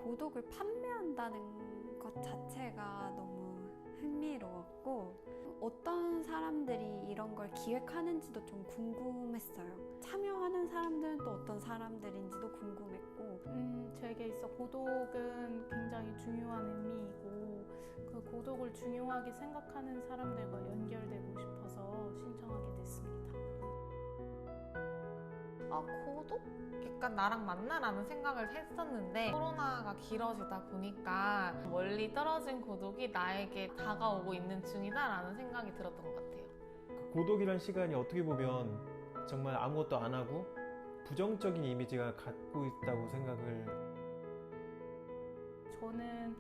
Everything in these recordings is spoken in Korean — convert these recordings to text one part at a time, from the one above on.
고독을 판매한다는 것 자체가 너무 흥미로웠고 어떤 사람들이 이런 걸 기획하는지도 좀 궁금했어요. 참여하는 사람들은 또 어떤 사람들인지도 궁금했고 제게 있어 고독은 굉장히 중요한 의미이고 그 고독을 중요하게 생각하는 사람들과 연결되고 싶어서 신청하게 됐습니다. 고독? 약간 나랑 맞나라는 생각을 했었는데 코로나가 길어지다 보니까 멀리 떨어진 고독이 나에게 다가오고 있는 중이다라는 생각이 들었던 것 같아요. 그 고독이란 시간이 어떻게 보면 정말 아무것도 안 하고 부정적인 이미지가 갖고 있다고 생각을. 저는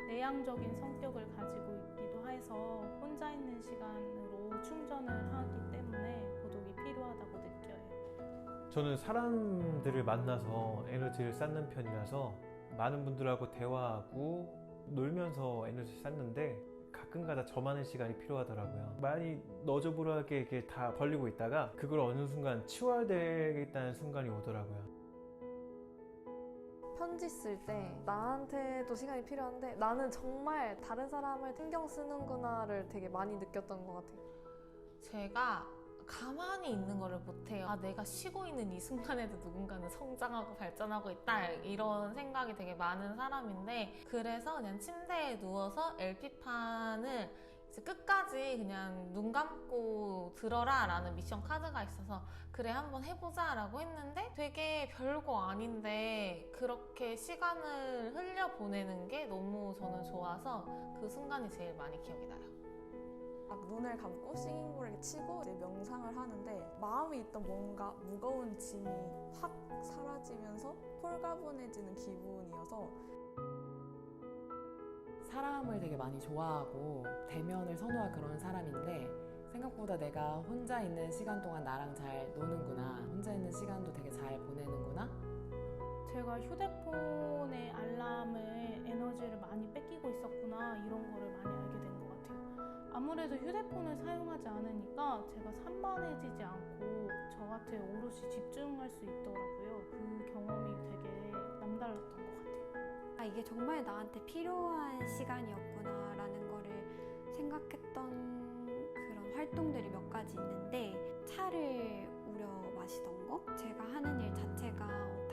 내향적인 성격을 가지고 있기도 해서 혼자 있는 시간으로 충전을 하기 때문에 고독이 필요하다고 느껴요. 저는 사람들을 만나서 에너지를 쌓는 편이라서 많은 분들하고 대화하고 놀면서 에너지 쌓는데 가끔가다 저만의 시간이 필요하더라고요. 많이 너저분하게 이렇게 다 벌리고 있다가 그걸 어느 순간 치워야 되겠다는 순간이 오더라고요. 편지 쓸 때 나한테도 시간이 필요한데 나는 정말 다른 사람을 신경 쓰는구나를 되게 많이 느꼈던 것 같아요. 제가 가만히 있는 거를 못해요. 내가 쉬고 있는 이 순간에도 누군가는 성장하고 발전하고 있다 이런 생각이 되게 많은 사람인데 그래서 그냥 침대에 누워서 LP판을 이제 끝까지 그냥 눈 감고 들어라 라는 미션 카드가 있어서 그래 한번 해보자 라고 했는데 되게 별거 아닌데 그렇게 시간을 흘려보내는 게 너무 저는 좋아서 그 순간이 제일 많이 기억이 나요. 막 눈을 감고 싱잉볼을 치고 이제 명상을 하는데 마음에 있던 뭔가 무거운 짐이 확 사라지면서 홀가분해지는 기분이어서 사람을 되게 많이 좋아하고 대면을 선호할 그런 사람인데 생각보다 내가 혼자 있는 시간 동안 나랑 잘 노는구나, 혼자 있는 시간도 되게 잘 보내는구나. 제가 휴대폰의 알람을 에너지를 많이 뺏기고 있었구나 이런 거를 많이 알게 된 것 같아요. 아무래도 휴대폰을 사용하지 않으니까 제가 산만해지지 않고 저 곁에 오롯이 집중할 수 있더라고요. 그 경험이 되게 남달랐던 것 같아요. 이게 정말 나한테 필요한 시간이었구나 라는 거를 생각했던 그런 활동들이 몇 가지 있는데 차를 우려 마시던 거? 제가 하는 일 자체가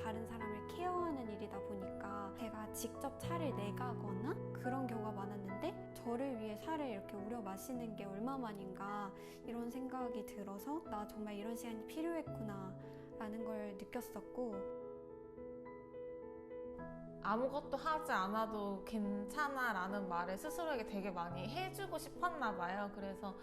다른 사람을 케어하는 일이다 보니까 제가 직접 차를 내가거나 그런 경우가 많았는데 저를 위해 차를 이렇게 우려 마시는 게 얼마만인가 이런 생각이 들어서 나 정말 이런 시간이 필요했구나 라는 걸 느꼈었고 아무것도 하지 않아도 괜찮아 라는 말을 스스로에게 되게 많이 해주고 싶었나 봐요. 그래서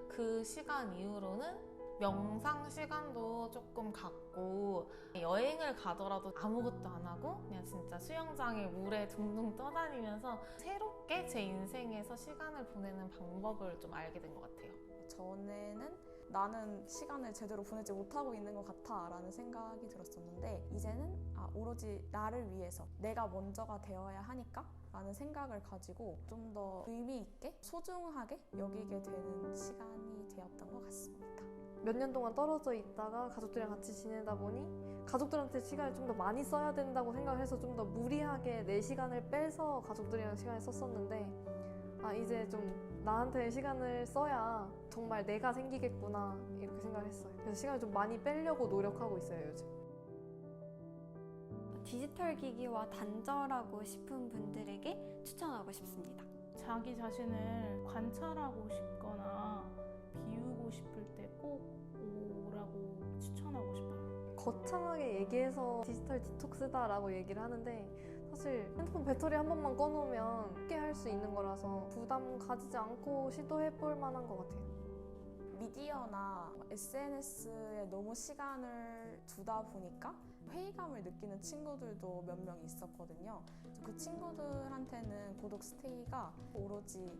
그 시간 이후로는 명상 시간도 조금 갖고 여행을 가더라도 아무것도 안 하고 그냥 진짜 수영장에 물에 둥둥 떠다니면서 새롭게 제 인생에서 시간을 보내는 방법을 좀 알게 된 것 같아요. 전에는 나는 시간을 제대로 보내지 못하고 있는 것 같아 라는 생각이 들었었는데 이제는 오로지 나를 위해서 내가 먼저가 되어야 하니까 라는 생각을 가지고 좀 더 의미 있게 소중하게 여기게 되는 시간이 되었던 것 같습니다. 몇 년 동안 떨어져 있다가 가족들이랑 같이 지내다 보니 가족들한테 시간을 좀 더 많이 써야 된다고 생각해서 좀 더 무리하게 내 시간을 빼서 가족들이랑 시간을 썼었는데 이제 좀 나한테 시간을 써야 정말 내가 생기겠구나 이렇게 생각했어요. 그래서 시간을 좀 많이 빼려고 노력하고 있어요 요즘. 디지털 기기와 단절하고 싶은 분들에게 추천하고 싶습니다. 자기 자신을 관찰하고 싶거나 비우고 싶을 때 꼭 오라고 추천하고 싶어요. 거창하게 얘기해서 디지털 디톡스다라고 얘기를 하는데 사실 핸드폰 배터리 한 번만 꺼놓으면 쉽게 할 수 있는 거라서 부담 가지지 않고 시도해볼 만한 것 같아요. 미디어나 SNS에 너무 시간을 두다 보니까 회의감을 느끼는 친구들도 몇 명 있었거든요. 그 친구들한테는 고독 스테이가 오로지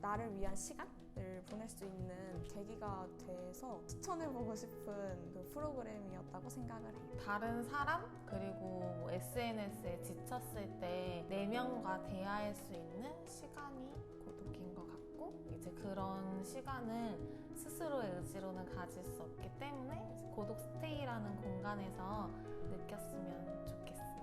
나를 위한 시간을 보낼 수 있는 계기가 돼서 추천해보고 싶은 그 프로그램이었다고 생각을 해요. 다른 사람 그리고 SNS에 지쳤을 때 내면과 대화할 수 있는 시간이 고독인 것 같고 이제 그런 시간을 스스로의 의지로는 가질 수 없기 때문에 고독 스테이라는 공간에서 느꼈으면 좋겠어요.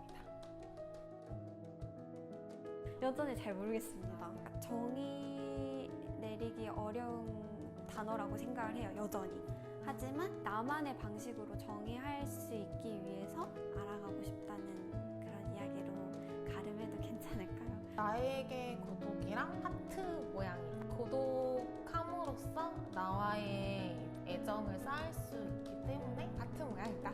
여전히 잘 모르겠습니다. 정의 내리기 어려운 단어라고 생각을 해요, 여전히. 하지만 나만의 방식으로 정의할 수 있기 위해서 알아가고 싶다는 그런 이야기로 가름해도 괜찮을까요? 나에게 고독이랑 하트 모양이 고독함으로써 나와의 애정을 쌓을 수 있기 때문에 하트 모양이다.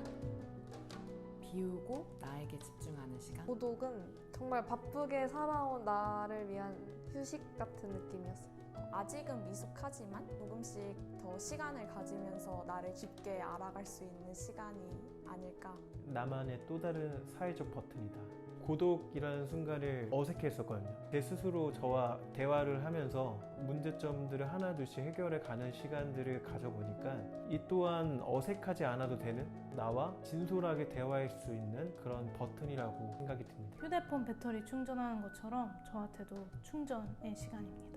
비우고 나에게 집중하는 시간. 고독은 정말 바쁘게 살아온 나를 위한 휴식 같은 느낌이었어요. 아직은 미숙하지만 조금씩 더 시간을 가지면서 나를 깊게 알아갈 수 있는 시간이 아닐까. 나만의 또 다른 사회적 버튼이다. 고독이라는 순간을 어색했었거든요. 제 스스로 저와 대화를 하면서 문제점들을 하나둘씩 해결해 가는 시간들을 가져보니까 이 또한 어색하지 않아도 되는 나와 진솔하게 대화할 수 있는 그런 버튼이라고 생각이 듭니다. 휴대폰 배터리 충전하는 것처럼 저한테도 충전의 시간입니다.